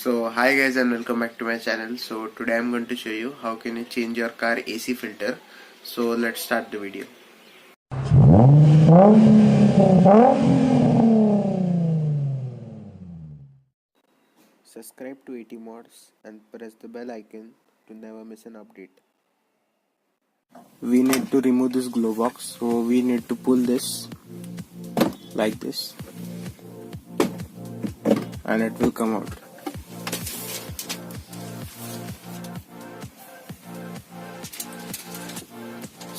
So hi guys and welcome back to my channel. So today I'm going to show you how can you change your car AC filter. So let's start the video. Subscribe to AT Mods and press the bell icon to never miss an update. We need to remove this glow box, so we need to pull this like this and it will come out.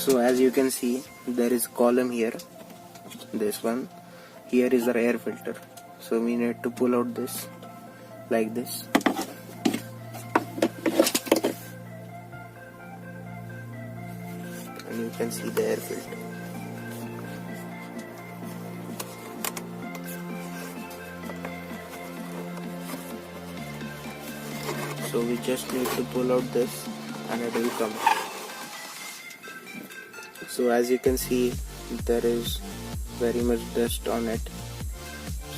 So as you can see, there is column here, this one. Here is our air filter. So we need to pull out this like this. And you can see the air filter. So we just need to pull out this and it will come out. So as you can see, there is very much dust on it,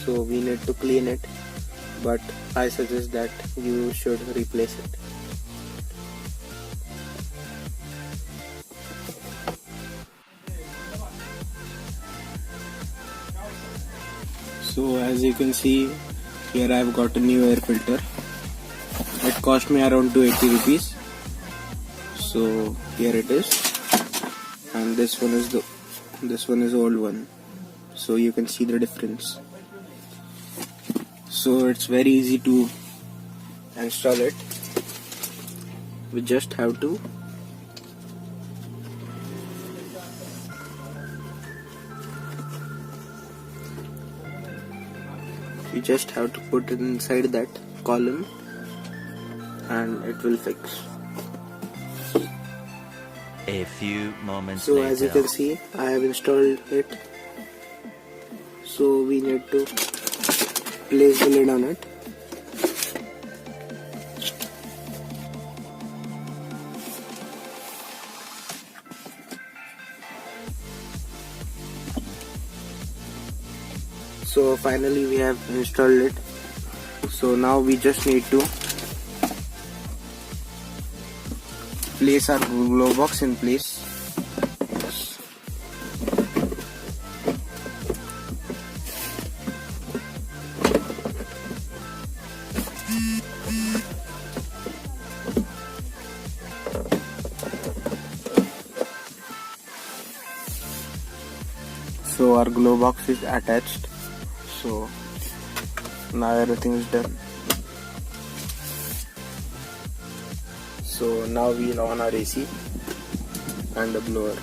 so we need to clean it, but I suggest that you should replace it. So as you can see, here I have got a new air filter. It cost me around 280 rupees. So here it is, and this one is the old one. So you can see the difference. So it's very easy to install it. We just have to put it inside that column and it will fix. A few moments later. So as you can see, I have installed it. So we need to place the lid on it. So finally we have installed it. So now we just need to place our glow box in place. So our glow box is attached. So now everything is done. So now we'll on our AC and the blower.